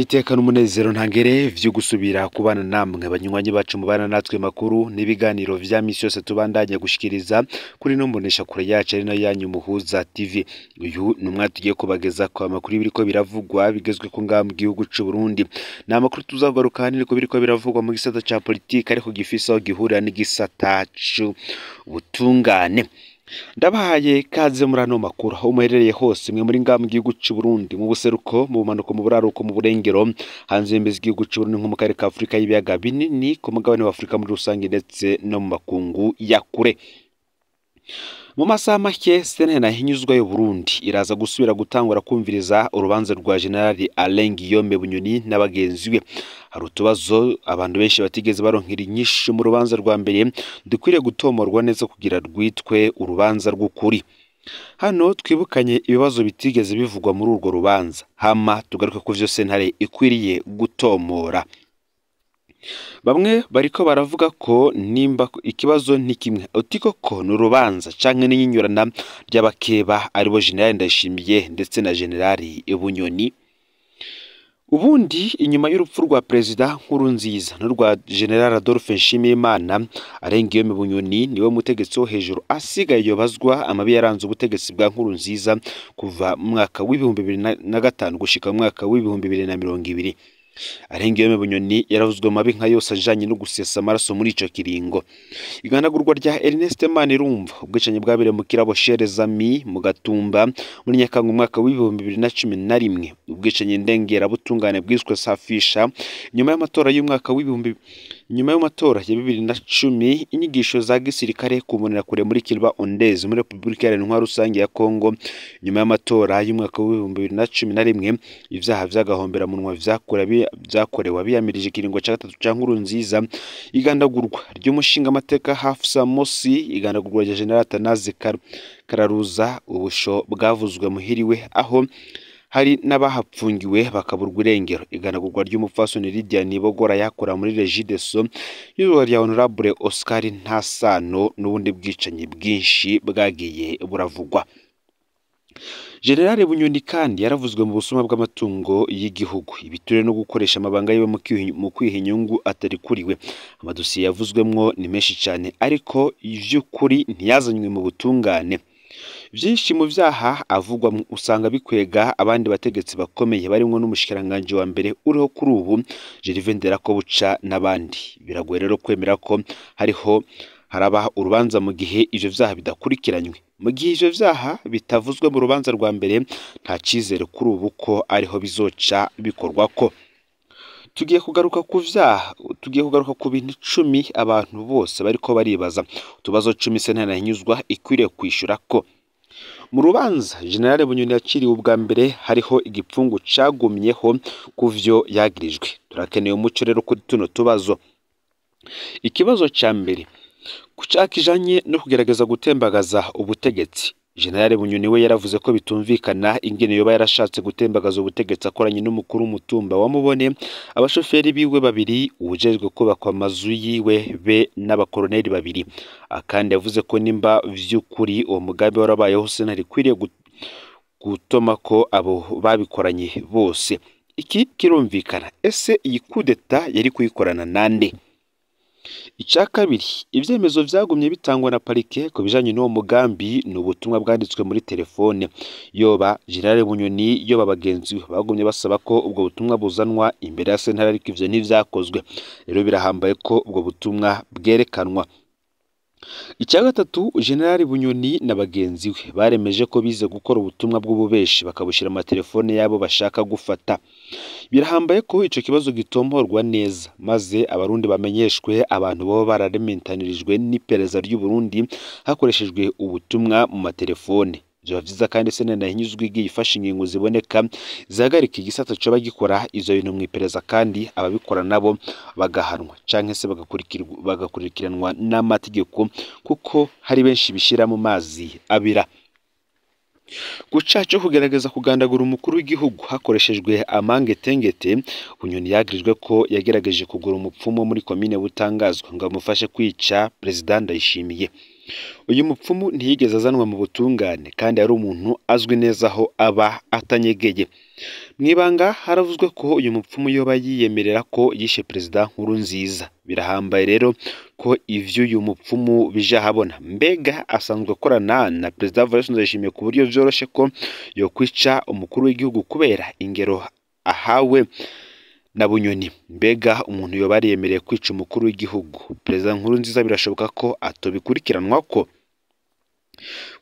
Iteka n'umunezero ntangere vyo gusubira kubana namwe banywanyi bacu mubana natwe makuru n'ibiganiro vya misi yose tubandanya gushikiriza kuri no mbonesha kure yacu ari no yanyu Muhuza TV. Uyu numwe tugiye kubageza kwa makuru biriko biravugwa bigezwe ku ngamba mu gihugu c'u Burundi. Na makuru tuzagaruka hanini ko biriko biravugwa mu gisata ca politique ariko gifisa gihura n'igisata c'ubutungane. Ndabahaye kaze muri ano makuru aho muherereye hose mwe muri ngamba mu gihugu c'u Burundi mu buseruko mu bumanuko mu buraruko mu burengero hanze y'imbizi igihugu c'u Burundi nko mu karere ka Afrika y'ibiyaga binini ku mugabane wa Afrika muri rusange ndetse no mu makungu ya kure. Mu masaha make sentare nahinyuzwa y'u Burundi iraza gusubira gutangura kumviriza urubanza rwa General Alain Guillaume Bunyoni n'abagenzi we. Hari utubazo abantu benshi batigeze baronkera inyishu mu rubanza rwa mbere dukwiriye gutomorwa neza kugira rwitwe urubanza rw'ukuri. Hano twibukanye ibibazo bitigeze bivugwa muri urwo rubanza hama tugaruke ku vyo sentare ikwiriye gutomora. Bamwe bariko baravuga ko nimba ikibazo ni kimwe utiko ko n'urubanza canke n'inyinyurana ry'abakeba aribo General Ndayishimiye ndetse na General Bunyoni. Ubundi inyuma y'urupfu rwa President Nkurunziza n'urwa General Adolphe Nshimiyimana Alain Guillaume Bunyoni niwe mutegetsi wo hejuru asigaye yobazwa amabi yaranze ubutegetsi bwa Nkurunziza kuva mu mwaka w'2005 gushika mu mwaka w'2020. Alain Guillaume Bunyoni yaravuzwe mabi nka yose ajanye no gusesa amaraso muri ico kiringo. Iganagurwa rya Ernest Manirumva ubwicanyi bwabere mu kirabo Sherezami mu Gatumba muri Nyakanga umwaka w'2011 ubwicanyi ndengera butungane bwiswe Safisha nyuma y'amatora y'umwaka nyuma y'amatora ya 2010 inyigisho za gisirikare kumonera kure muri Kilba Ondeze muri Republika Iharanira Rusange ya Kongo nyuma y'amatora y'umwaka w'2011 ivyaha vyagahombera munwa vyakorewe abiyamirije ikiringo ca gatatu ca Nkurunziza. Igandagurwa ry'umushinga amateka Hafsa Mosi igandagurwa rya General Atanaze Kararuza ubusho bwavuzwe muhiriwe aho hari n'abahapfungiwe bakaburwa irengero. Igandagurwa ry'umupfasoni Lydia Nibogora yakora muri Regideso y'uruwa rya Honorable Oscar Ntasano n'ubundi bwicanyi bwinshi bwagiye buravugwa. General Bunyoni kandi yaravuzwe mu busuma bw'amatungo y'igihugu ibiture no gukoresha amabanga yiwe mu kwiha inyungu atari kuriwe. Amadosiye yavuzwemwo ni menshi cyane ariko ivy'ukuri ntiyazanywe mu butungane. Vyinshi mu vyaha avugwa usanga bikwega abandi bategetsi bakomeye barimwo n'umushikiranganje wa mbere uriho kuri ubu Gervais Nderakobuca n'abandi. Biragoye rero kwemera ko haraba urubanza mu gihe ivyo vyaha bidakurikiranywe. Mu gihe ivyo vyaha bitavuzwe mu rubanza rwa mbere nta cizere kuri ubu ko ariho bizoca bikorwako. Tugiye kugaruka ku bintu 10 abantu bose bariko baribaza utubazo 10 sentare nahinyuzwa ikwiriye kwishura ko. Mu rubanza General Bunyoni yaciriwe ubwa mbere hariho igipfungu cagumyeho kuvyo yagirijwe. Turakeneye umuco rero kuri tuno tubazo. Ikibazo ca mbere kucakijanye no kugerageza gutembagaza ubutegetsi. General Bunyoni we yaravuze ko bitumvikana ingene yoba yarashatse gutembagaza ubutegetsi akoranye n'umukuru w'umutumba wamubone abashoferi biwe babiri ujejwe kubakwa amazu yiwe be n'abakoroneli babiri. Akandi yavuze ko nimba vy'ukuri uwo mugambi warabayeho sentare ikwiriye gutoma ko abo babikoranye bose. Iki kirumvikana. Ese iyi kudeta yari kuyikorana nande? Ica kabiri ivyemezo vyagumye bitangwa na parike ko bijanye n'uwo mugambi n'ubutumwa bwanditswe muri telefone yoba General Bunyoni yoba bagenzi bagumye basaba ko ubwo butumwa buzanwa imbere ya sentare ariko ivyo ntivyakozwe. Rero birahambaye ko ubwo butumwa bwerekanwa. Ica gatatu General Bunyoni n'abagenzi we baremeje ko bize gukora ubutumwa bw'ububeshi bakabushira mu telefone yabo bashaka gufata. Birahambaye ko ico kibazo gitomborwa neza maze abarundi bamenyeshwe abantu bo bararementanirijwe n'ipereza ry'u Burundi hakoreshejwe ubutumwa mu matelefone. Vyo vyiza kandi sentare nahinyuzwa igiye ifasha ingingo ziboneka zahagarika igisata co bagikora ivyo bintu mwipereza kandi ababikora nabo bagahanwa canke se bagakurikiranwa n'amategeko kuko hari benshi bishira mu mazi abira. Gucaca kugerageza kugandagura umukuru w'igihugu hakoreshejwe amangetengete. Bunyoni yagirijwe ko yagerageje kugura umupfumu muri komine Butangazwa ngo amufashe kwica President Ndayishimiye. uyu mupfumu ntiyigeze azanwa mu butungane kandi ari umuntu azwi neza aho aba atanyegeye. Mu ibanga haravuzwe ko uyu mupfumu yoba yiyemerera ko yishe Perezida Nkurunziza. Birahambaye rero ko ivy'uyu mupfumu bije ahabona. Mbega asanzwe akorana na Perezida Evariste Ndayishimiye ku buryo vyoroshe ko yokwica umukuru w'igihugu kubera ingero ahawe na Bunyoni. Mbega umuntu yoba ariyemereye kwica umukuru w'igihugu Perezida Nkurunziza birashoboka ko atobikurikiranwa ko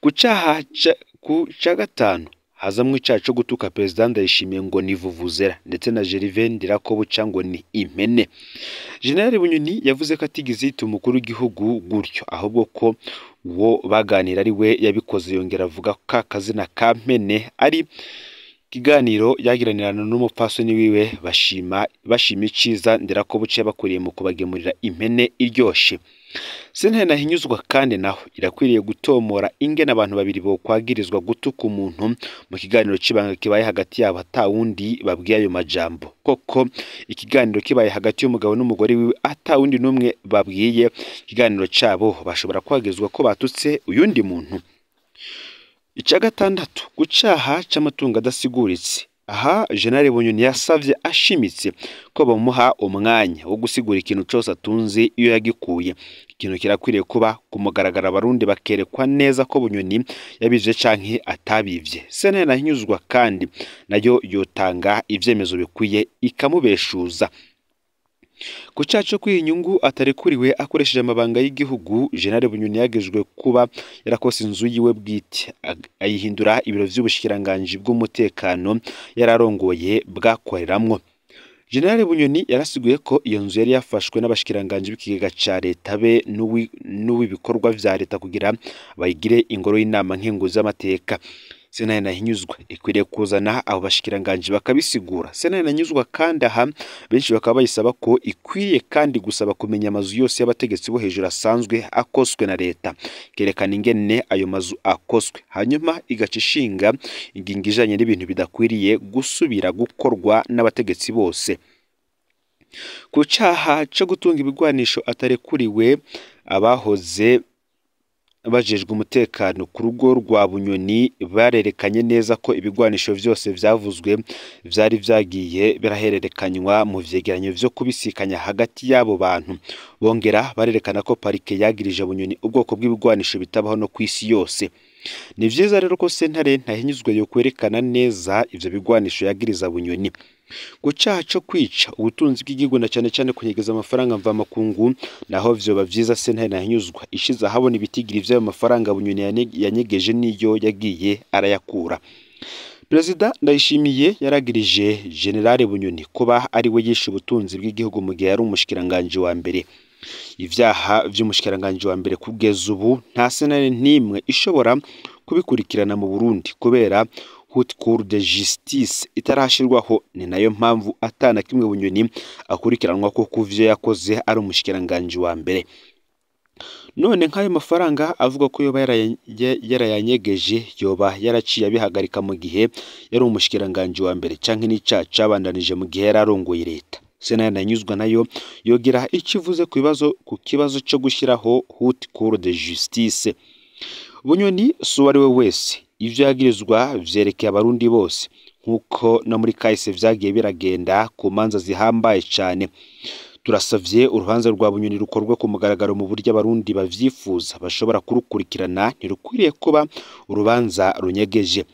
ku ca gatanu hazamwe icaha co gutuka Perezida Ndayishimiye ngo ni vuvuzera ndetse na Gervais Ndirakobuca ngo ni impene. General Bunyoni yavuze ko atigeze yita umukuru w'igihugu gutyo ahubwo ko uwo baganira ari we yabikoze, yongera avuga ko akazina ka mpene ari kiganiro yagiranirana n'umupfasoni wiwe bashima iciza Ndirakobuca bakuriye mu kubagemurira impene iryoshe. Sentare Ntahinyuzwa kandi naho irakwiriye gutomora ingene abantu babiri bo kwagirizwa gutuka umuntu mu kiganiro c'ibanga kibaye hagati yabo atawundi babwiye ayo majambo. Koko ikiganiro kibaye hagati y'umugabo n'umugore wiwe atawundi numwe babwiye, ikiganiro cabo bashobora kwagizwa ko batutse uyundi muntu. Ica gatandatu, gucaha c'amatungo adasiguritse. Aha General Bunyoni yasavye ashimitse ko bamuha umwanya wo gusigura ikintu cose atunze iyo yagikuye. Ikintu kirakwiriye kuba kumugaragara abarundi bakerekwa neza ko Bunyoni yabivye canke atabivye. Sentare Ntahinyuzwa kandi nayo yotanga ivyemezo bikwiye ikamubeshuza. Ku caha co kwiha inyungu atarekuriwe akoresheje amabanga y'igihugu, General Bunyoni yagejwe kuba yarakose inzu yiwe bwite ayihindura ibiro vy'ubushikiranganji bw'umutekano yararongoye bwakoreramwo. General Bunyoni yarasiguye ko iyo nzu yari yafashwe n'abashikiranganji b'ikigega ca leta be n'uw'ibikorwa vya leta kugira bayigire ingoro y'inama nkenguzi z'amateka. Sentare Ntahinyuzwa ikwiriye kuzana abo bashikiranganji bakabisigura. Sentare Ntahinyuzwa kandi aha benshi bakaba bayisaba ko ikwiriye kandi gusaba kumenya amazu yose y'abategetsi bo hejuru asanzwe akoswe na leta, kerekana ingene ayo mazu akoswe, hanyuma igaca ishinga ingingo ijanye n'ibintu bidakwiriye gusubira gukorwa n'abategetsi bose. Ku caha co gutunga ibigwanisho atarekuriwe, abahoze bajejwe umutekano ku rugo rwa Bunyoni barerekanye neza ko ibigwanisho vyose vyavuzwe vyari vyagiye birahererekanywa mu vyegeranyo vyo kubisikanya hagati y'abo bantu. Bongera barerekana ko parike yagirije Bunyoni ubwoko bw'ibigwanisho bitabaho no kw'isi yose. Ni vyiza rero ko Sentare Ntahinyuzwa yo kwerekana neza ivyo bigwanisho yagiriza Bunyoni. Ku caha co kwica ubutunzi bw'igihugu na cane cane kunyegeza amafaranga mvamakungu, naho vyoba vyiza Sentare Ntahinyuzwa ishize ahabona ibitigiri vy'ayo mafaranga Bunyoni yanyegeje niyo yagiye arayakura. Perezida Ndayishimiye yaragirije General Bunyoni kuba ari we yishe ubutunzi bw'igihugu mu gihe yari umushikiranganji wa mbere. Ivyaha vy'umushikiranganji wa mbere kugeza ubu nta sentare n'imwe ishobora kubikurikirana mu Burundi kubera Haute Cour de Justice itarashirwaho. Ni nayo mpamvu atana kimwe Bunyoni akurikiranwa ko kuvyo yakoze ari umushikiranganji wa mbere. None nk'ayo mafaranga avuga ko yoba yarayanyegeje yoba yaraciye abihagarika mu gihe yari umushikiranganji wa mbere canke n'icaha cabandanije mu gihe yararongoye leta. Sentare Ntahinyuzwa nayo yogira ikivuze ku kibazo co gushiraho Haute Cour de Justice. Bunyoni si uwari we wese, ivyo yagirizwa vyerekeye abarundi bose nk'uko no muri kahise vyagiye biragenda ku manza zihambaye cane. Turasavye urubanza rwa Bunyoni rukorwe ku mugaragaro mu buryo abarundi bavyifuza bashobora kurukurikirana, ntirukwiriye kuba urubanza runyegeje.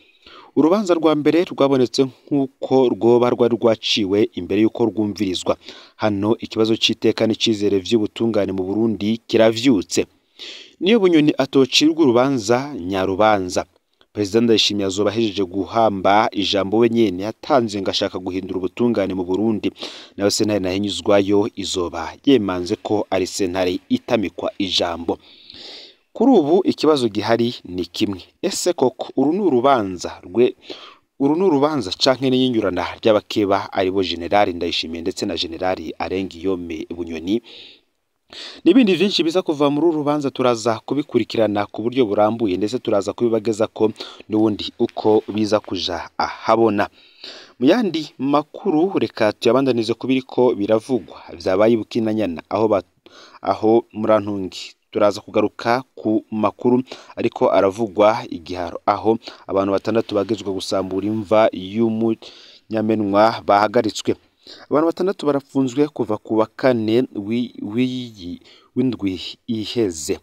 Urubanza rwa mbere rwabonetse nk'uko rwoba rwari rwaciwe imbere y'uko rwumvirizwa. Hano ikibazo c'iteka n'icizere vy'ubutungane mu Burundi kiravyutse. Niyo Bunyoni atocirwa urubanza nyarubanza, Perezida Ndayishimiye azoba ahejeje guhamba ijambo we nyene yatanze ngo ashaka guhindura ubutungane mu Burundi, nayo Sentare Ntahinyuzwa yo izoba yemanze ko ari sentare itamikwa ijambo. Kuri ubu ikibazo gihari ni kimwe, ese koko uru ni urubanza canke n'inyurana ry'abakeba aribo General Ndayishimiye ndetse na General Arengiyome Bunyoni? N'ibindi vyinshi biza kuva muri uru rubanza turaza kubikurikirana ku buryo burambuye ndetse turaza kubibageza ko n'ubundi uko biza kuja ahabona. Mu yandi makuru reka tuyabandanize kubiriko biravugwa vyabaye Bukinanyana aho murantungi turaza kugaruka ku makuru ariko aravugwa igiharo aho abantu 6 bagezwe gusambura imva y'umunyamenwa bahagaritswe. Abantu 6 barafunzwe kuva ku wa 4 w'indwi iheze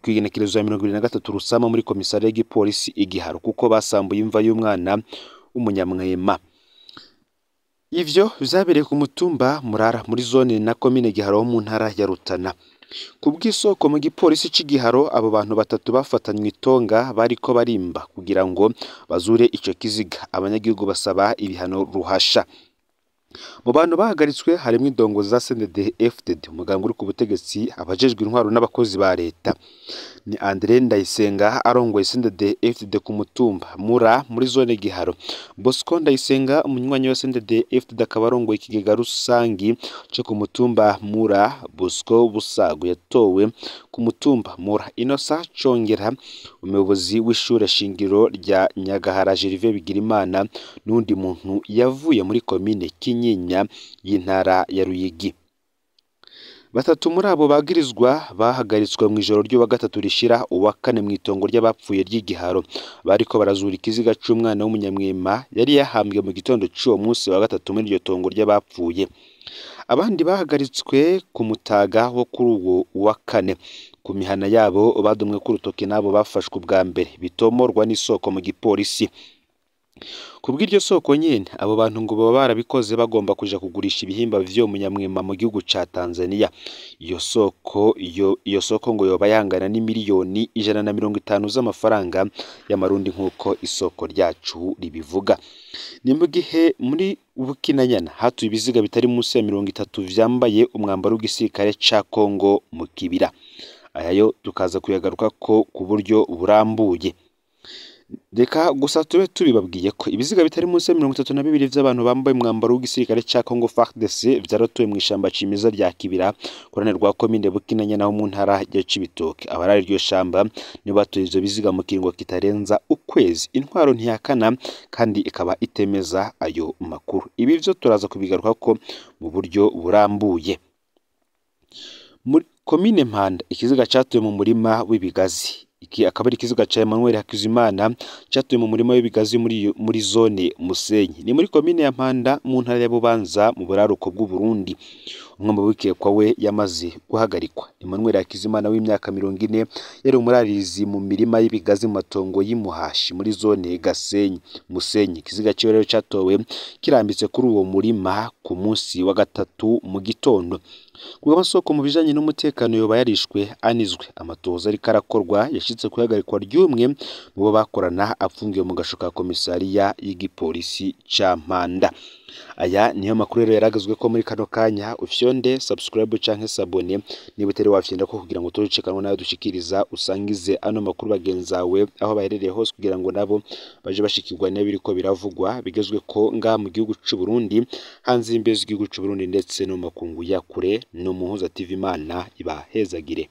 kwigenekerezo ya 23 Rusama muri komisariya y'igipolisi igiharo kuko basambuye imva y'umwana w'umunyamwema. Ivyo vyabereye ku mutumba Murara muri zone na komine Giharo mu ntara ya Rutana. Kubw'isoko mu gipolisi c'Igiharo abo bantu 3 bafatanywe itonga bariko barimba kugira ngo bazure ico kiziga. Abanyagihugu basaba ibihano ruhasha. Mu bantu bahagaritswe harimo indongo za CNDD-FDD umuganga uri ku butegetsi, abajejwe intwaro n'abakozi ba leta. Ni Andre Ndayisenga arongoye CNDD-FDD ku mutumba Mura muri zone Giharo. Bosco Ndayisenga umunywanyi wa CNDD-FDD akaba arongoye ikigega rusangi cyo ku mutumba Mura. Bosco Busago yatowe ku mutumba Mura. Innocent Congera umuyobozi w'ishure shingiro rya Nyagahara Gervais Bigirimana n'undi muntu yavuye muri komine Kinyinya y'intara ya Ruyigi. 3 muri abo bagirizwa bahagaritswe mu ijoro ryo wa 3 rishira uwa 4 mu itongo ry'abapfuye ry'Igiharo. Bariko barazura ikiziga c'umwana w'umunyamwema yari yahambwe mu gitondo c'uwo munsi wa 3 muri iryo tongo ry'abapfuye. Abandi bahagaritswe ku mutaga wo kuri uwo wa 4 ku mihana yabo badumwe ku rutoke nabo bafashwe ubwa mbere bitomorwa n'isoko mu gipolisi. Kubw'iryo soko nyene abo bantu ngo baba barabikoze bagomba kuja kugurisha ibihimba vyo munyamwema mu gihugu ca Tanzania. Iyo soko ngo yoba yangana ni miliyoni 150 z'amafaranga y'amarundi nk'uko isoko ryacu ribivuga. Ni mu gihe muri Bukinanyana hatuye ibiziga bitari munsi ya 30 vyambaye umwambaro w'igisirikare ca Kongo mu kibira. Ayayo tukaza kuyagaruka ko ku buryo burambuye. Reka gusa tube tubibabwiye ko ibiziga bitari munsi ya 32 vy'abantu bambaye umwambaro w'igisirikare ca Congo FARDC vyaratuye mu ishamba cimeza rya Kibira kurane rwa komine Bukinanyana ho mu ntara ya Cibitoke. Abarari iryo shamba ni batuye ivyo biziga mu kiringo kitarenza ukwezi. Intwaro ntiyakana kandi ikaba itemeza ayo makuru. Ibi vyo turaza kubigaruka ko mu buryo burambuye. Muri komine Mpanda ikiziga catuye mu murima w'ibigazi. Iki akaba ari ikiziga ca Emmanuel Hakizimana catuye mu murima w'ibigazi muri zone Musenyi. Ni muri komine ya Mpanda mu ntara ya Bubanza mu buraruko bw'u Burundi. Umwe mu bikekwa we yamaze guhagarikwa. Emmanuel Hakizimana w'imyaka 40 yari umurarizi mu mirima y'ibigazi mu matongo y'Imuhashi muri zone Gasenyi Musenyi. Ikiziga ciwe rero catowe kirambitse kuri uwo murima ku munsi wa 3 mu gitondo. Kuba amasoko mu bijanye n'umutekano yoba yarishwe anizwe amatoza ari karakorwa yashitse kuhagarikwa ry'umwe mu bakorana apfungiwe mu gashoka komisariya y'igipolisi ca Mpanda. Aya niyo makuru rero yaragazwe ko muri kano kanya ufyonde subscribe canke sabone niba utari wafyenda ko kugira ngo turucekanwa nayo dushikiriza usangize ano makuru bagenzawe aho baherereye hose kugira ngo nabo baje bashikirwa n'ibiriko biravugwa bigezwe ko nga mu gihugu c'u Burundi hanze imbezi y'igihugu c'u Burundi ndetse no makungu ya kure no muhuza TV Imana ibahezagire.